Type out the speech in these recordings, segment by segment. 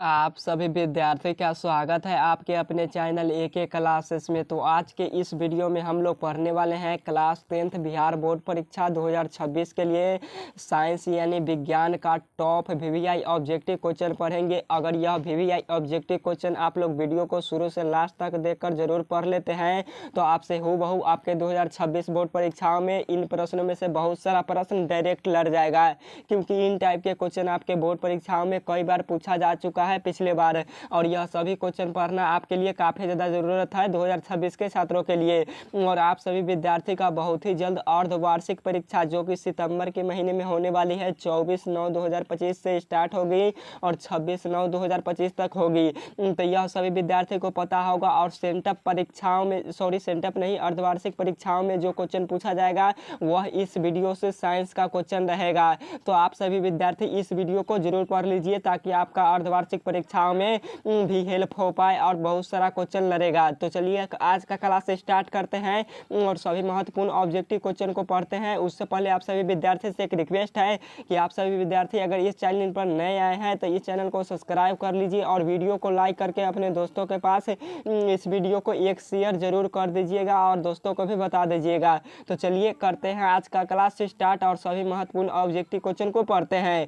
आप सभी विद्यार्थी का स्वागत है आपके अपने चैनल AK क्लासेस में। तो आज के इस वीडियो में हम लोग पढ़ने वाले हैं क्लास 10th बिहार बोर्ड परीक्षा 2026 के लिए साइंस यानी विज्ञान का टॉप VVI ऑब्जेक्टिव क्वेश्चन पढ़ेंगे। अगर यह VVI ऑब्जेक्टिव क्वेश्चन आप लोग वीडियो को शुरू से लास्ट तक देखकर जरूर पढ़ लेते हैं तो आपसे हूबहू आपके 2026 बोर्ड परीक्षाओं में इन प्रश्नों में से बहुत सारा प्रश्न डायरेक्ट लड़ जाएगा, क्योंकि इन टाइप के क्वेश्चन आपके बोर्ड परीक्षाओं में कई बार पूछा जा चुका है पिछले बार, और यह सभी क्वेश्चन पढ़ना आपके लिए काफ़ी ज़्यादा ज़रूरत है 2026 के छात्रों के लिए। और आप सभी विद्यार्थी का बहुत ही जल्द अर्धवार्षिक परीक्षा जो कि सितंबर के महीने में होने वाली है 24/9/2025 से स्टार्ट होगी और 26/9/2025 तक होगी। तो यह सभी विद्यार्थी को पता होगा। और सेंटअप परीक्षाओं में सेंटअप नहीं, अर्धवार्षिक परीक्षाओं में जो क्वेश्चन पूछा जाएगा वह इस वीडियो से साइंस का क्वेश्चन रहेगा। तो आप सभी विद्यार्थी इस वीडियो को जरूर पढ़ लीजिए ताकि आपका अर्धवार्षिक परीक्षाओं में भी हेल्प हो पाए और बहुत सारा क्वेश्चन लड़ेगा। तो चलिए आज का क्लास स्टार्ट करते हैं और सभी महत्वपूर्ण ऑब्जेक्टिव क्वेश्चन को पढ़ते हैं। उससे पहले आप सभी विद्यार्थी से एक रिक्वेस्ट है कि आप सभी विद्यार्थी अगर इस चैनल पर नए आए हैं तो इस चैनल को सब्सक्राइब कर लीजिए और वीडियो को लाइक करके अपने दोस्तों के पास इस वीडियो को एक शेयर जरूर कर दीजिएगा और दोस्तों को भी बता दीजिएगा। तो चलिए करते हैं आज का क्लास स्टार्ट और सभी महत्वपूर्ण ऑब्जेक्टिव क्वेश्चन को पढ़ते हैं।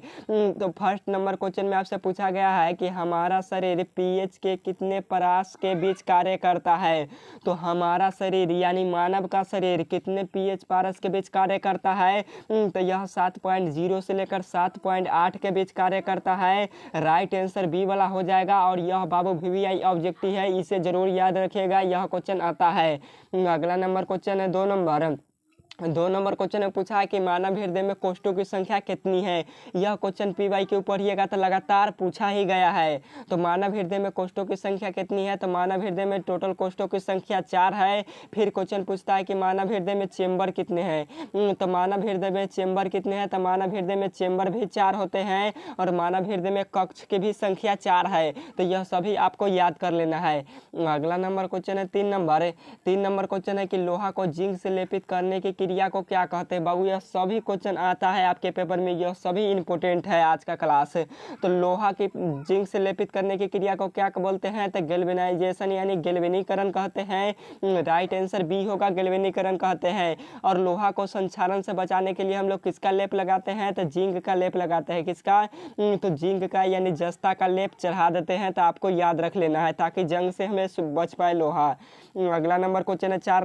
तो फर्स्ट नंबर क्वेश्चन में आपसे पूछा गया है कि हमारा शरीर pH के कितने परास के बीच कार्य करता है। तो हमारा शरीर यानी मानव का शरीर कितने pH पारस के बीच कार्य करता है। तो यह 7.0 से लेकर 7.8 के बीच कार्य करता है। राइट आंसर बी वाला हो जाएगा। और यह बाबू VVI ऑब्जेक्टिव है, इसे जरूर याद रखिएगा, यह क्वेश्चन आता है। अगला नंबर क्वेश्चन है 2 नंबर क्वेश्चन में पूछा है कि मानव हृदय में कोष्ठों की संख्या कितनी है। यह क्वेश्चन PY के ऊपर पढ़िएगा तो लगातार पूछा ही गया है। तो मानव हृदय में कोष्ठों की संख्या कितनी है। तो मानव हृदय में टोटल कोष्ठों की संख्या 4 है। फिर क्वेश्चन पूछता है कि मानव हृदय में चेंबर कितने हैं। तो मानव हृदय में चेंबर कितने हैं। तो मानव हृदय में चेंबर भी 4 होते हैं और मानव हृदय में कक्ष की भी संख्या 4 है। तो यह सभी आपको याद कर लेना है। अगला नंबर क्वेश्चन है 3 नंबर क्वेश्चन है कि लोहा को जिंक से लेपित करने की क्रिया को क्या कहते हैं। बाबू यह सभी क्वेश्चन आता है आपके पेपर में, यह सभी इंपॉर्टेंट है आज का क्लास। तो लोहा की जिंक से लेपित करने की क्रिया को क्या बोलते हैं। तो गैल्वेनाइजेशन यानी गैल्वेनीकरण कहते हैं। राइट आंसर बी होगा, गैल्वेनीकरण कहते हैं। और लोहा को संक्षारण से बचाने के लिए हम लोग किसका लेप लगाते हैं। तो जिंक का लेप लगाते हैं। किसका। तो जिंक का यानी जस्ता का लेप चढ़ा देते हैं। तो आपको याद रख लेना है ताकि जंग से हमें बच पाए लोहा। अगला नंबर क्वेश्चन है 4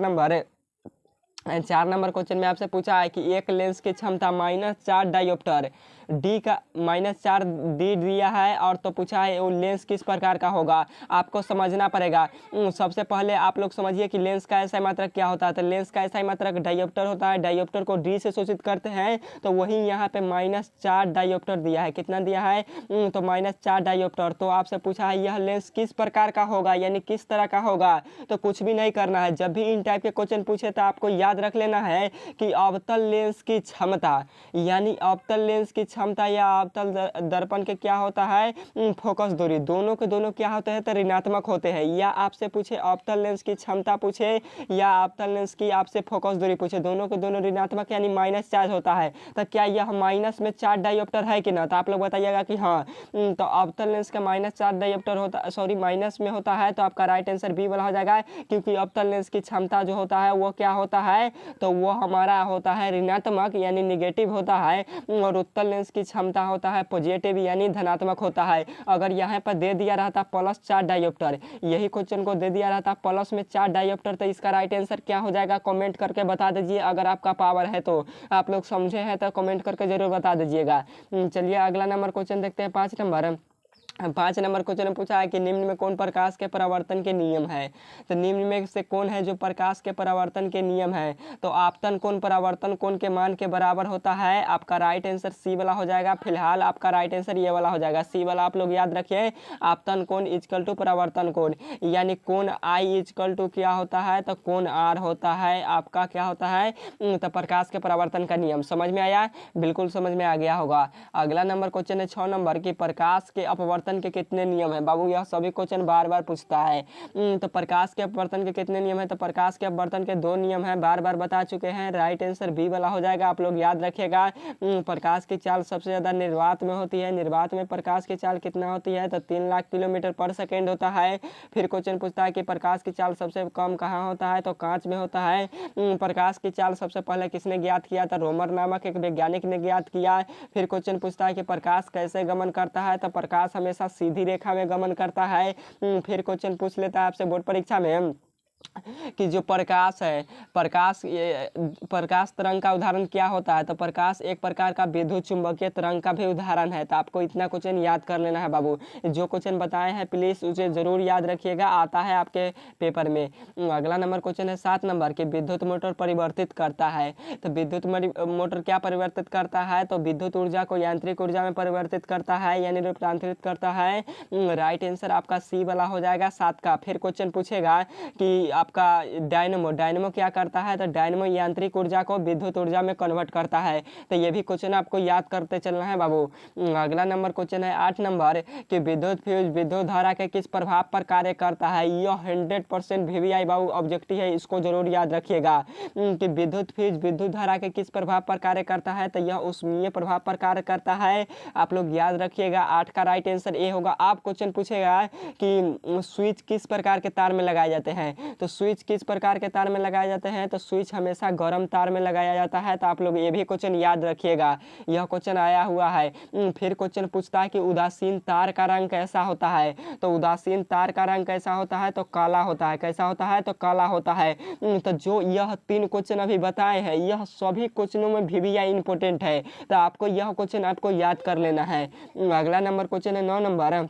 नंबर क्वेश्चन में आपसे पूछा है कि एक लेंस की क्षमता -4 डायोप्टर डी का -4 डी दिया है और तो पूछा है वो लेंस किस प्रकार का होगा। आपको समझना पड़ेगा। सबसे पहले आप लोग समझिए कि लेंस का SI मात्रक क्या होता है। तो लेंस का SI मात्रक डायोप्टर होता है। डायोप्टर को डी से सूचित करते हैं। तो वही यहाँ पे -4 डायोप्टर दिया है। कितना दिया है। तो -4 डायोप्टर। तो आपसे पूछा है यह लेंस किस प्रकार का होगा यानी किस तरह का होगा। तो कुछ भी नहीं करना है। जब भी इन टाइप के क्वेश्चन पूछे तो आपको याद रख लेना है कि अवतल लेंस की क्षमता यानी अवतल लेंस की क्षमता या अवतल दर्पण के क्या होता है फोकस दूरी, दोनों के दोनों क्या होते हैं तो ऋणात्मक होते हैं। या आपसे पूछे अवतल लेंस की क्षमता पूछे या अवतल लेंस की आपसे फोकस दूरी पूछे, दोनों के दोनों ऋणात्मक यानी -4 होता है। तो क्या यह -4 डायोप्टर है कि ना। तो आप लोग बताइएगा कि हाँ। तो अवतल लेंस का -4 डायोप्टर होता, सॉरी माइनस में होता है। तो आपका राइट आंसर बी वाला हो जाएगा, क्योंकि अवतल लेंस की क्षमता जो होता है वो क्या होता है तो वो हमारा होता है ऋणात्मक यानी निगेटिव होता है। और उत्तल लेंस की क्षमता होता है पॉजिटिव यानी धनात्मक होता है। अगर यहाँ पर दे दिया रहता +4 डायोप्टर, यही क्वेश्चन को दे दिया रहता प्लस में 4 डायोप्टर, तो इसका राइट आंसर क्या हो जाएगा कमेंट करके बता दीजिए। अगर आपका पावर है तो आप लोग समझे हैं तो कमेंट करके जरूर बता दीजिएगा। चलिए अगला नंबर क्वेश्चन देखते हैं 5 नंबर क्वेश्चन में पूछा है कि निम्न में कौन प्रकाश के परावर्तन के नियम है। तो निम्न में से कौन है जो प्रकाश के परावर्तन के नियम है। तो आपतन कोण परावर्तन कोण के मान के बराबर होता है। आपका राइट आंसर सी वाला हो जाएगा। फिलहाल आपका राइट आंसर ये वाला हो जाएगा, सी वाला आप लोग याद रखिए। आपतन कोण इक्वल टू परावर्तन कोण यानी कोण I इक्वल टू क्या होता है तो कोण R होता है। आपका क्या होता है तो प्रकाश के परावर्तन का नियम। समझ में आया, बिल्कुल समझ में आ गया होगा। अगला नंबर क्वेश्चन है 6 नंबर की प्रकाश के अपवर्तन अपवर्तन के कितने नियम हैं बाबू, यह सभी क्वेश्चन बार बार पूछता है। तो प्रकाश के अपवर्तन के कितने नियम हैं, तो प्रकाश के अपवर्तन के 2 नियम हैं, बार बार बता चुके हैं। राइट आंसर बी वाला हो जाएगा, आप लोग याद रखिएगा। प्रकाश की चाल सबसे ज़्यादा निर्वात में होती है, निर्वात में प्रकाश की चाल कितना होती है, तो 3 लाख किलोमीटर पर सेकेंड होता है। फिर क्वेश्चन पूछता है कि प्रकाश की चाल सबसे कम कहाँ होता है, तो कांच में होता है। प्रकाश की चाल सबसे पहले किसने ज्ञात किया था, रोमर नामक एक वैज्ञानिक ने ज्ञात किया। फिर क्वेश्चन पूछता है कि प्रकाश कैसे गमन करता है, तो प्रकाश हमेशा सीधी रेखा में गमन करता है। फिर क्वेश्चन पूछ लेता है आपसे बोर्ड परीक्षा में कि जो प्रकाश है, प्रकाश तरंग का उदाहरण क्या होता है, तो प्रकाश एक प्रकार का विद्युत चुंबकीय तरंग का भी उदाहरण है। तो आपको इतना क्वेश्चन याद कर लेना है बाबू। जो क्वेश्चन बताए हैं प्लीज़ उसे ज़रूर याद रखिएगा, आता है आपके पेपर में। अगला नंबर क्वेश्चन है 7 नंबर की विद्युत मोटर परिवर्तित करता है। तो विद्युत मोटर क्या परिवर्तित करता है, तो विद्युत ऊर्जा को यांत्रिक ऊर्जा में परिवर्तित करता है, यानी रूपांतरित करता है। राइट आंसर आपका सी वाला हो जाएगा 7 का। फिर क्वेश्चन पूछेगा कि आपका डायनमो क्या करता है, तो डायनमो यांत्रिक ऊर्जा को विद्युत ऊर्जा में कन्वर्ट करता है। तो ये भी क्वेश्चन आपको याद करते चलना है बाबू। अगला नंबर क्वेश्चन है 8 नंबर कि विद्युत फ्यूज विद्युत धारा के किस प्रभाव पर कार्य करता है। यह 100% VVI बाबू ऑब्जेक्टिव है, इसको जरूर याद रखिएगा कि विद्युत फ्यूज विद्युत धारा के किस प्रभाव पर कार्य करता है, तो यह ऊष्मीय प्रभाव पर कार्य करता है। आप लोग याद रखिएगा, 8 का राइट आंसर ए होगा। आप क्वेश्चन पूछेगा कि स्विच किस प्रकार के तार में लगाए जाते हैं, तो स्विच किस प्रकार के तार में लगाए जाते हैं, तो स्विच हमेशा गर्म तार में लगाया जाता है। तो आप लोग ये भी क्वेश्चन याद रखिएगा, यह क्वेश्चन आया हुआ है। फिर क्वेश्चन पूछता है कि उदासीन तार का रंग कैसा होता है, तो उदासीन तार का रंग कैसा होता है, तो काला होता है। कैसा होता है, तो काला होता है। तो जो यह 3 क्वेश्चन अभी बताए हैं, यह सभी क्वेश्चनों में VVI इंपॉर्टेंट है, तो आपको यह क्वेश्चन आपको याद कर लेना है। अगला नंबर क्वेश्चन है 9 नंबर।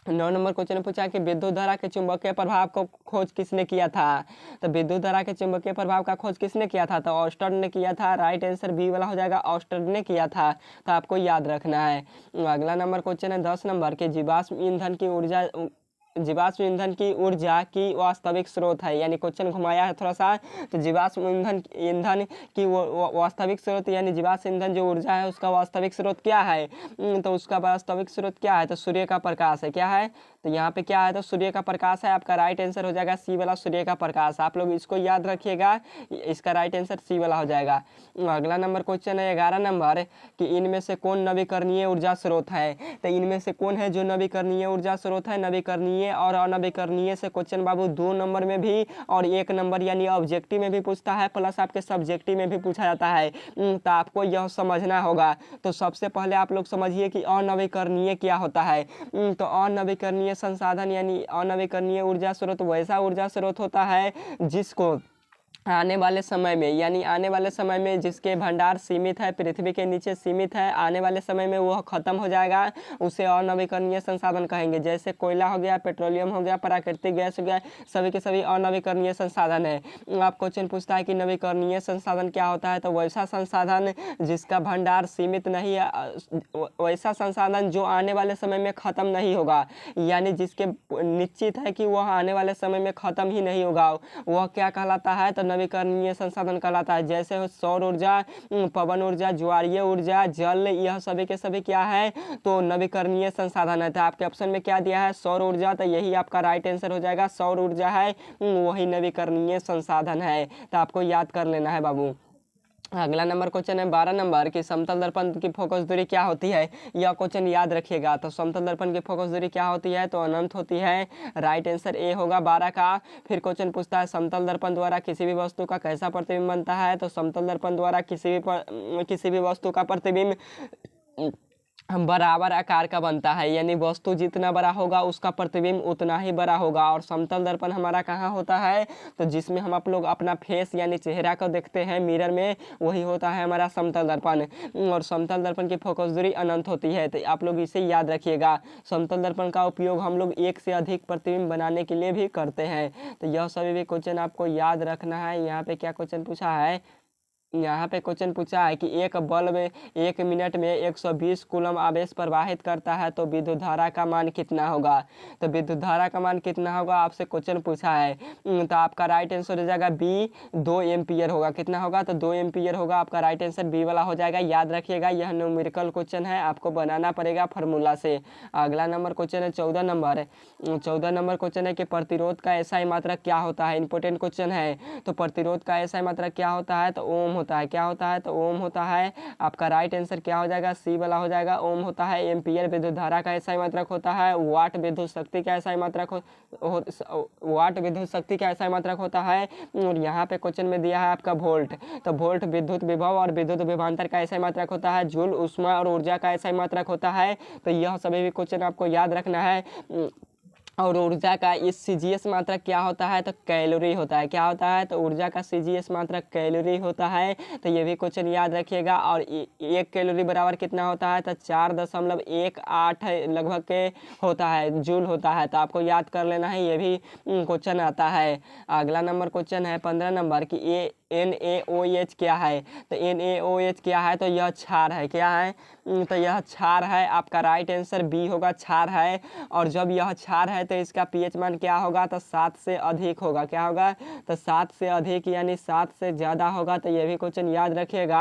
9 नंबर क्वेश्चन पूछा कि विद्युत धारा के चुंबकीय प्रभाव को खोज किसने किया था, तो विद्युत धारा के चुंबकीय प्रभाव का खोज किसने किया था, तो ऑस्टर्न ने किया था। राइट आंसर बी वाला हो जाएगा, ऑस्टर्न ने किया था। तो आपको याद रखना है। अगला नंबर क्वेश्चन है 10 नंबर के जीवाश्म ईंधन की ऊर्जा की वास्तविक स्रोत है, यानी क्वेश्चन घुमाया है थोड़ा सा। तो जीवाश्म ईंधन की वास्तविक स्रोत यानी जीवाश्म ईंधन जो ऊर्जा है उसका वास्तविक स्रोत क्या है, तो उसका वास्तविक स्रोत क्या है, तो सूर्य का प्रकाश है। क्या है, तो यहाँ पे क्या है, तो सूर्य का प्रकाश है। आपका राइट आंसर हो जाएगा सी वाला, सूर्य का प्रकाश। आप लोग इसको याद रखिएगा, इसका राइट आंसर सी वाला हो जाएगा। अगला नंबर क्वेश्चन है 11 नंबर कि इनमें से कौन नवीकरणीय ऊर्जा स्रोत है, तो इनमें से कौन है जो नवीकरणीय ऊर्जा स्रोत है। नवीकरणीय और अनवीकरणीय से क्वेश्चन बाबू 2 नंबर में भी और 1 नंबर यानी ऑब्जेक्टिव में भी पूछता है, प्लस आपके सब्जेक्टिव में भी पूछा जाता है। तो आपको यह समझना होगा। तो सबसे पहले आप लोग समझिए कि अनवीकरणीय क्या होता है। तो अनवीकरणीय संसाधन यानी अनवीकरणीय ऊर्जा स्रोत वैसा ऊर्जा स्रोत होता है जिसको आने वाले समय में, यानी आने वाले समय में जिसके भंडार सीमित है, पृथ्वी के नीचे सीमित है, आने वाले समय में वह खत्म हो जाएगा, उसे अनवीकरणीय संसाधन कहेंगे। जैसे कोयला हो गया, पेट्रोलियम हो गया, प्राकृतिक गैस हो गया, सभी के सभी अनवीकरणीय संसाधन है। आप क्वेश्चन पूछता है कि नवीकरणीय संसाधन क्या होता है, तो वैसा संसाधन जिसका भंडार सीमित नहीं है, वैसा संसाधन जो आने वाले समय में खत्म नहीं होगा, यानी जिसके निश्चित है कि वह आने वाले समय में खत्म ही नहीं होगा, वह क्या कहलाता है, तो नवीकरणीय संसाधन कहलाता है। जैसे सौर ऊर्जा, पवन ऊर्जा, ज्वारीय ऊर्जा, जल, यह सभी के सभी क्या है, तो नवीकरणीय संसाधन है। तो आपके ऑप्शन में क्या दिया है, सौर ऊर्जा, तो यही आपका राइट आंसर हो जाएगा। सौर ऊर्जा है, वही नवीकरणीय संसाधन है। तो आपको याद कर लेना है बाबू। अगला नंबर क्वेश्चन है 12 नंबर की समतल दर्पण की फोकस दूरी क्या होती है, यह क्वेश्चन याद रखिएगा। तो समतल दर्पण की फोकस दूरी क्या होती है, तो अनंत होती है। राइट आंसर ए होगा 12 का। फिर क्वेश्चन पूछता है समतल दर्पण द्वारा किसी भी वस्तु का कैसा प्रतिबिंब बनता है, तो समतल दर्पण द्वारा किसी भी वस्तु का प्रतिबिंब बराबर आकार का बनता है, यानी वस्तु जितना बड़ा होगा उसका प्रतिबिंब उतना ही बड़ा होगा। और समतल दर्पण हमारा कहाँ होता है, तो जिसमें हम आप लोग अपना फेस यानी चेहरा को देखते हैं मिरर में, वही होता है हमारा समतल दर्पण। और समतल दर्पण की फोकस दूरी अनंत होती है। तो आप लोग इसे याद रखिएगा। समतल दर्पण का उपयोग हम लोग एक से अधिक प्रतिबिंब बनाने के लिए भी करते हैं। तो यह सभी भी क्वेश्चन आपको याद रखना है। यहाँ पे क्या क्वेश्चन पूछा है, यहाँ पे क्वेश्चन पूछा है कि एक बल्ब 1 मिनट में 120 कूलम आवेश प्रवाहित करता है तो विद्युत धारा का मान कितना होगा। तो विद्युत धारा का मान कितना होगा आपसे क्वेश्चन पूछा है। तो आपका राइट आंसर हो जाएगा बी, 2 एम्पियर होगा। कितना होगा तो 2 एम्पियर होगा। आपका राइट आंसर बी वाला हो जाएगा। याद रखिएगा यह न्यूमेरिकल क्वेश्चन है, आपको बनाना पड़ेगा फार्मूला से। अगला नंबर क्वेश्चन है 14 नंबर। 14 नंबर क्वेश्चन है कि प्रतिरोध का एसआई मात्रक क्या होता है। इंपॉर्टेंट क्वेश्चन है। तो प्रतिरोध का एसआई मात्रक क्या होता है तो ओम होता है। क्या होता है तो ओम होता है। आपका राइट आंसर क्या हो जाएगा, सी वाला हो जाएगा। ओम होता है। एम्पियर विद्युत धारा का एसआई मात्रक होता है। वाट विद्युत शक्ति का एसआई मात्रक वाट विद्युत शक्ति का एसआई मात्रक होता है। और यहाँ पे क्वेश्चन में दिया है आपका वोल्ट। तो वोल्ट विद्युत विभव और विद्युत विभवांतर का एसआई मात्रक होता है। जूल ऊष्मा और ऊर्जा का एसआई मात्रक होता है। तो यह सभी भी क्वेश्चन आपको याद रखना है। और ऊर्जा का इस सीजीएस मात्रक क्या होता है तो कैलोरी होता है। क्या होता है तो ऊर्जा का सीजीएस मात्रक कैलोरी होता है। तो ये भी क्वेश्चन याद रखिएगा। और 1 कैलोरी बराबर कितना होता है तो 4.18 लगभग के होता है, जूल होता है। तो आपको याद कर लेना है, ये भी क्वेश्चन आता है। अगला नंबर क्वेश्चन है 15 नंबर की NaOH क्या है। तो NaOH क्या है तो यह क्षार है। क्या है तो यह क्षार है। आपका राइट आंसर बी होगा, क्षार है। और जब यह क्षार है तो इसका पीएच मान क्या होगा तो 7 से अधिक होगा। क्या होगा तो 7 से अधिक यानी 7 से ज़्यादा होगा। तो ये भी क्वेश्चन याद रखिएगा।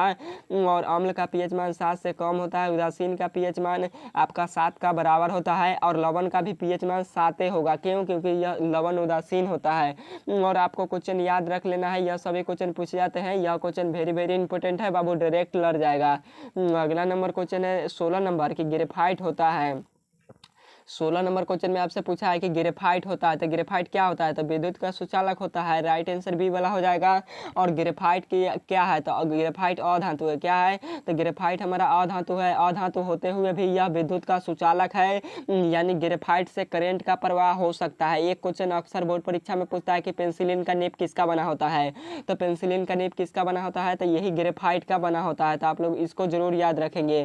और अम्ल का पीएच मान 7 से कम होता है। उदासीन का पीएच मान आपका 7 का बराबर होता है। और लवण का भी पीएच मान 7 होगा। क्यों, क्योंकि यह लवण उदासीन होता है। और आपको क्वेश्चन याद रख लेना है, यह सभी क्वेश्चन पूछे जाते हैं। यह क्वेश्चन वेरी वेरी इंपॉर्टेंट है बाबू, डायरेक्ट लड़ जाएगा। अगला नंबर क्वेश्चन है 16 नंबर की ग्रेफाइट होता है। 16 नंबर क्वेश्चन में आपसे पूछा है कि ग्रेफाइट होता है। तो ग्रेफाइट क्या होता है तो विद्युत का सुचालक होता है। राइट आंसर बी वाला हो जाएगा। और ग्रेफाइट की क्या है तो ग्रेफाइट अधातु है। क्या है तो ग्रेफाइट हमारा अधातु है। अधातु होते हुए भी यह विद्युत का सुचालक है। यानी ग्रेफाइट से करंट का प्रवाह हो सकता है। एक क्वेश्चन अक्सर बोर्ड परीक्षा में पूछता है कि पेंसिलिन का नेप किसका बना होता है। तो पेंसिलिन का नेप किसका बना होता है तो यही ग्रेफाइट का बना होता है। तो आप लोग इसको जरूर याद रखेंगे।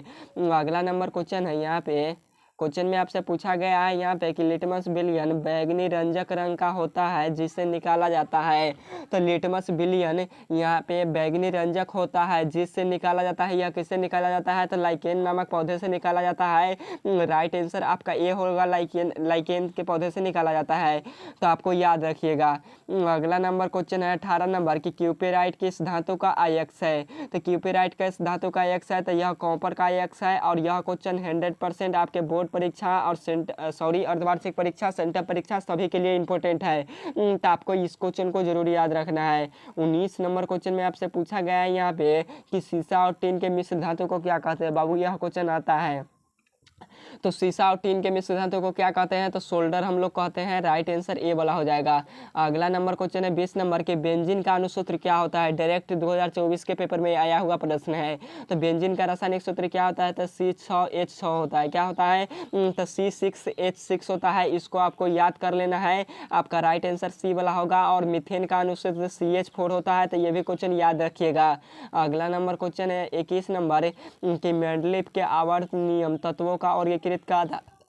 अगला नंबर क्वेश्चन है, यहाँ पे क्वेश्चन में आपसे पूछा गया है यहाँ पे कि लिटमस विलयन बैगनी रंजक रंग का होता है जिससे निकाला जाता है। तो लिटमस विलयन यहाँ पे बैगनी रंजक होता है जिससे निकाला जाता है। यह किससे निकाला जाता है तो लाइकेन नामक पौधे से निकाला जाता है। राइट आंसर आपका ए होगा, लाइकेन लाइकेन के पौधे से निकाला जाता है। तो आपको याद रखिएगा। अगला नंबर क्वेश्चन है 18 नंबर की क्यूपेराइट किस धातु का आयक्स है। तो क्यूपेराइट किस धातु का आयक्स है तो यह कॉपर का आयक्स है। और यह क्वेश्चन 100% आपके बोर्ड परीक्षा और अर्धवार्षिक परीक्षा, सेंटर परीक्षा सभी के लिए इंपॉर्टेंट है। तो आपको इस क्वेश्चन को जरूर याद रखना है। 19 नंबर क्वेश्चन में आपसे पूछा गया है यहाँ पे कि सीसा और टिन के मिश्र धातु को क्या कहते हैं। बाबू यह क्वेश्चन आता है। तो सीसा और टीन के मिश्र धातु को क्या कहते हैं तो सोल्डर हम लोग कहते हैं। राइट आंसर ए वाला हो जाएगा। अगला नंबर क्वेश्चन है 20 नंबर के बेंजीन का अणुसूत्र क्या होता है। डायरेक्ट 2024 के पेपर में आया हुआ प्रश्न है। तो बेंजीन का रासायनिक सूत्र क्या होता है तो C6H6 होता है। क्या होता है तो C6H6 होता है। इसको आपको याद कर लेना है। आपका राइट आंसर सी वाला होगा। और मीथेन का अणुसूत्र CH4 होता है। तो ये भी क्वेश्चन याद रखिएगा। अगला नंबर क्वेश्चन है 21 नंबर कि मेंडलीफ के आवर्त नियम तत्वों का और का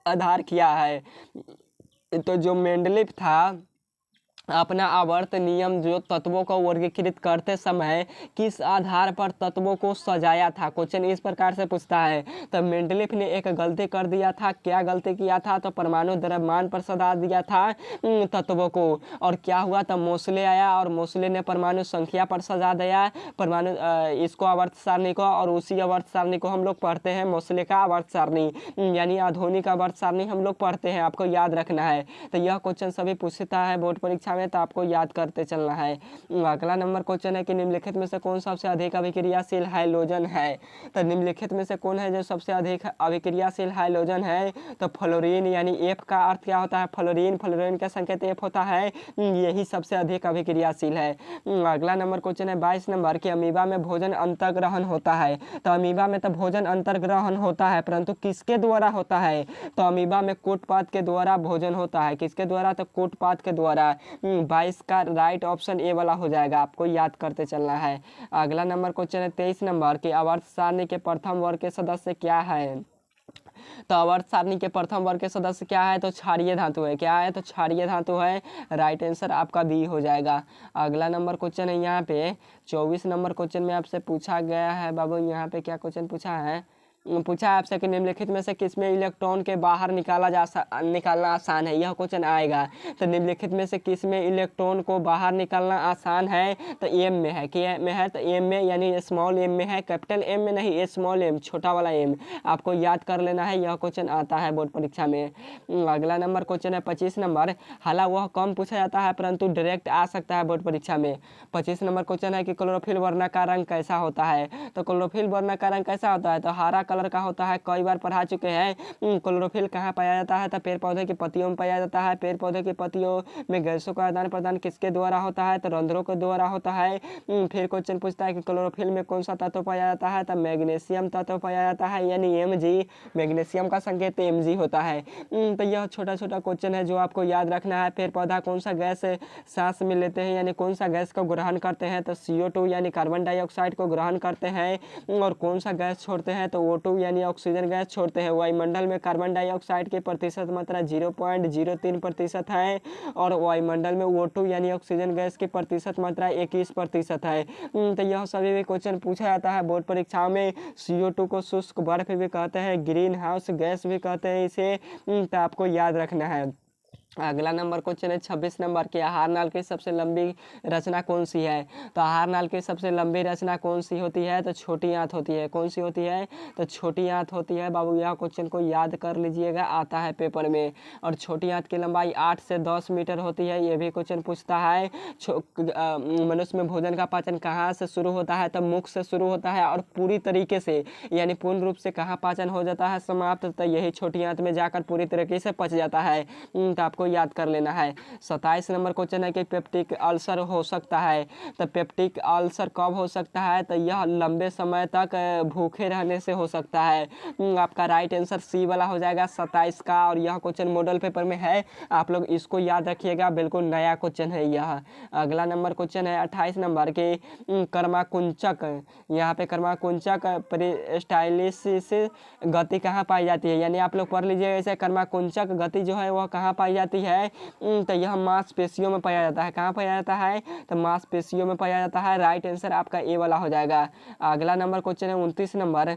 आधार किया है। तो जो मेंडलीफ था अपना आवर्त नियम जो तत्वों को वर्गीकृत करते समय किस आधार पर तत्वों को सजाया था। क्वेश्चन इस प्रकार से पूछता है। तो मेंडलीफ ने एक गलती कर दिया था। क्या गलती किया था तो परमाणु द्रव्यमान पर सजा दिया था तत्वों को। और क्या हुआ तो मोसले आया और मोसले ने परमाणु संख्या पर सजा दिया परमाणु इसको आवर्त सारणी को। और उसी आवर्त सारणी को हम लोग पढ़ते हैं मोसले का आवर्त सारणी, यानी आधुनिक आवर्त सारणी हम लोग पढ़ते हैं। आपको याद रखना है। तो यह क्वेश्चन सभी पूछता है बोर्ड परीक्षा में, तो आपको याद करते चलना है। अगला नंबर क्वेश्चन है कि निम्नलिखित में से कौन सबसे अधिक अभिक्रियाशील हाइड्रोजन है। तो निम्नलिखित में से कौन है जो सबसे अधिक अभिक्रियाशील हाइड्रोजन है तो फ्लोरीन, यानी एफ का अर्थ क्या होता है फ्लोरीन। फ्लोरीन का संकेत एफ होता है। यही सबसे अधिक अभिक्रियाशील है। अगला नंबर क्वेश्चन है 22 नंबर कि अमीबा में भोजन अंतर्ग्रहण होता है। तो अमीबा में तो भोजन अंतर्ग्रहण होता है, परंतु किसके द्वारा होता है तो अमीबा में कूटपाद के द्वारा भोजन होता है। किसके द्वारा तो कूटपाद के द्वारा। 22 का राइट ऑप्शन ए वाला हो जाएगा। आपको याद करते चलना है। अगला नंबर क्वेश्चन है 23 नंबर की आवर्त सारणी के प्रथम वर्ग के सदस्य क्या है। तो आवर्त सारणी के प्रथम वर्ग के सदस्य क्या है? तो क्षारीय धातु है। क्या है? तो क्षारीय धातु है। राइट आंसर आपका बी हो जाएगा। अगला नंबर क्वेश्चन है यहाँ पे 24 नंबर क्वेश्चन में आपसे पूछा गया है बाबू, यहाँ पे क्या क्वेश्चन पूछा है आपसे कि निम्नलिखित में से किसमें इलेक्ट्रॉन के बाहर निकालना आसान है? यह क्वेश्चन आएगा। तो निम्नलिखित में से किसमें इलेक्ट्रॉन को बाहर निकालना आसान है? तो एम में है। क्या में है? तो एम में, यानी स्मॉल एम में है, कैपिटल एम में नहीं, स्मॉल एम, छोटा वाला एम। आपको याद कर लेना है, यह क्वेश्चन आता है बोर्ड परीक्षा में। अगला नंबर क्वेश्चन है 25 नंबर। हालांकि वह कम पूछा जाता है परंतु डायरेक्ट आ सकता है बोर्ड परीक्षा में। 25 नंबर क्वेश्चन है कि क्लोरोफिल वर्ण का रंग कैसा होता है? तो क्लोरोफिल वर्ण का रंग कैसा होता है? तो हरा कलर का होता है। कई बार पढ़ा चुके हैं। क्लोरोफिल कहाँ पाया जाता है? तो पेड़ पौधे की पत्तियों में पाया जाता है। पेड़ पौधे की पत्तियों में गैसों का आदान प्रदान किसके द्वारा होता है? तो रंध्रों के द्वारा होता है। फिर क्वेश्चन पूछता है कि क्लोरोफिल में कौन सा तत्व पाया जाता है? तो मैग्नीशियम तत्व पाया जाता है, यानी Mg। मैग्नीशियम का संकेत Mg होता है। तो यह छोटा छोटा क्वेश्चन है जो आपको याद रखना है। पेड़ पौधा कौन सा गैस सांस में लेते हैं, यानी कौन सा गैस को ग्रहण करते हैं? तो CO2 यानी कार्बन डाइऑक्साइड को ग्रहण करते हैं। और कौन सा गैस छोड़ते हैं? तो O2 यानी ऑक्सीजन गैस छोड़ते हैं। वायुमंडल में कार्बन डाइऑक्साइड की प्रतिशत मात्रा 0.03% है और वायुमंडल में O2 यानी ऑक्सीजन गैस की प्रतिशत मात्रा 21% है। तो यह सभी भी क्वेश्चन पूछा जाता है बोर्ड परीक्षा में। CO2 को शुष्क बर्फ भी कहते हैं, ग्रीन हाउस गैस भी कहते हैं इसे। तो आपको याद रखना है। अगला नंबर क्वेश्चन है 26 नंबर की आहार नाल की सबसे लंबी रचना कौन सी है? तो आहार नाल की सबसे लंबी रचना कौन सी होती है? तो छोटी आंत होती है। कौन सी होती है? तो छोटी आंत होती है बाबू। यह क्वेश्चन को याद कर लीजिएगा, आता है पेपर में। और छोटी आंत की लंबाई 8 से 10 मीटर होती है। ये भी क्वेश्चन पूछता है। मनुष्य में भोजन का पाचन कहाँ से शुरू होता है? तो मुख से शुरू होता है और पूरी तरीके से, यानी पूर्ण रूप से कहाँ पाचन हो जाता है समाप्त? तो यही छोटी आंत में जाकर पूरी तरीके से पच जाता है। तो आपको याद कर लेना है। 27 नंबर क्वेश्चन है कि पेप्टिक अल्सर हो सकता है। तो पेप्टिक अल्सर कब हो सकता है? तो यह लंबे समय तक भूखे रहने से हो सकता है। आपका राइट आंसर सी वाला हो जाएगा 27 का। और यह क्वेश्चन मॉडल पेपर में है, आप लोग इसको याद रखिएगा, बिल्कुल नया क्वेश्चन है यह। अगला नंबर क्वेश्चन है 28 नंबर के कर्माकुंचक। यहाँ पे कर्माकुंचक पेरिस्टालिसिस गति कहाँ पाई जाती है? यानी आप लोग पढ़ लीजिए ऐसे, कर्माकुंचक गति जो है वह कहाँ पाई जाती है? तो यह मांसपेशियों में पाया जाता है। कहाँ पाया जाता है? तो मांसपेशियों में पाया जाता है। राइट आंसर आपका ए वाला हो जाएगा। अगला नंबर क्वेश्चन है 29 नंबर।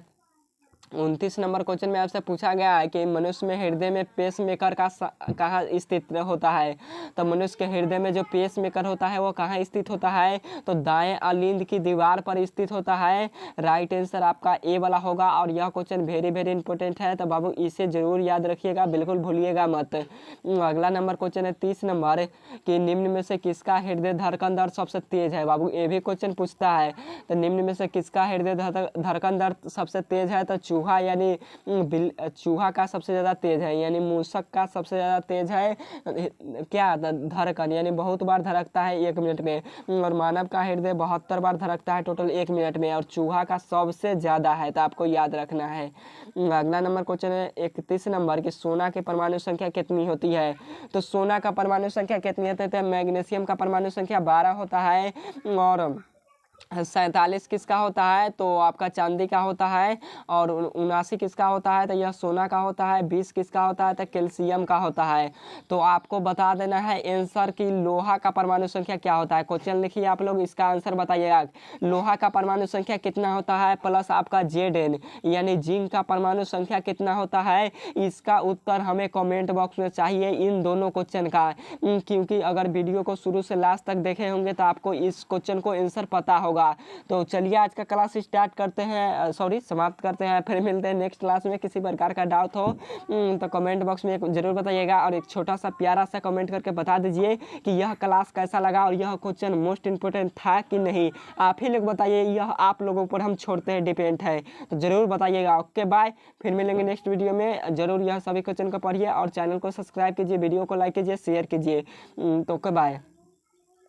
29 नंबर क्वेश्चन में आपसे पूछा गया है कि मनुष्य में हृदय में पेस मेकर का कहाँ स्थित होता है? तो मनुष्य के हृदय में जो पेस मेकर होता है वो कहाँ स्थित होता है? तो दाएं अलिंद की दीवार पर स्थित होता है। राइट आंसर आपका ए वाला होगा। और यह क्वेश्चन वेरी वेरी इंपॉर्टेंट है, तो बाबू इसे जरूर याद रखिएगा, बिल्कुल भूलिएगा मत। अगला नंबर क्वेश्चन है 30 नंबर कि निम्न में से किसका हृदय धड़कन दर सबसे तेज है? बाबू ये भी क्वेश्चन पूछता है। तो निम्न में से किसका हृदय धड़कन दर सबसे तेज है? तो चूहा, यानी चूहा का सबसे ज़्यादा तेज है, यानी मूसक का सबसे ज़्यादा तेज है क्या? धड़कन, यानी बहुत बार धड़कता है 1 मिनट में। और मानव का हृदय 72 बार धड़कता है टोटल 1 मिनट में। और चूहा का सबसे ज़्यादा है, तो आपको याद रखना है। अगला नंबर क्वेश्चन है 31 नंबर की सोना की परमाणु संख्या कितनी होती है? तो सोना का परमाणु संख्या कितनी होती है? मैग्नीशियम का परमाणु संख्या 12 होता है। और 47 किसका होता है? तो आपका चांदी का होता है। और 79 किसका होता है? तो यह सोना का होता है। 20 किसका होता है? तो कैल्शियम का होता है। तो आपको बता देना है आंसर की लोहा का परमाणु संख्या क्या होता है। क्वेश्चन लिखिए आप लोग, इसका आंसर बताइएगा। लोहा का परमाणु संख्या कितना होता है? प्लस आपका Zn, यानी जिंक का परमाणु संख्या कितना होता है? इसका उत्तर हमें कमेंट बॉक्स में चाहिए इन दोनों क्वेश्चन का, क्योंकि अगर वीडियो को शुरू से लास्ट तक देखे होंगे तो आपको इस क्वेश्चन को आंसर पता होगा। तो चलिए आज का क्लास स्टार्ट करते हैं, समाप्त करते हैं। फिर मिलते हैं नेक्स्ट क्लास में। किसी प्रकार का डाउट हो तो कमेंट बॉक्स में जरूर बताइएगा। और एक छोटा सा प्यारा सा कमेंट करके बता दीजिए कि यह क्लास कैसा लगा और यह क्वेश्चन मोस्ट इंपोर्टेंट था कि नहीं। आप ही लोग बताइए, यह आप लोगों पर हम छोड़ते हैं, डिपेंड है। तो जरूर बताइएगा। ओके बाय, फिर मिलेंगे नेक्स्ट वीडियो में। जरूर यह सभी क्वेश्चन को पढ़िए और चैनल को सब्सक्राइब कीजिए, वीडियो को लाइक कीजिए, शेयर कीजिए। तो ओके बाय।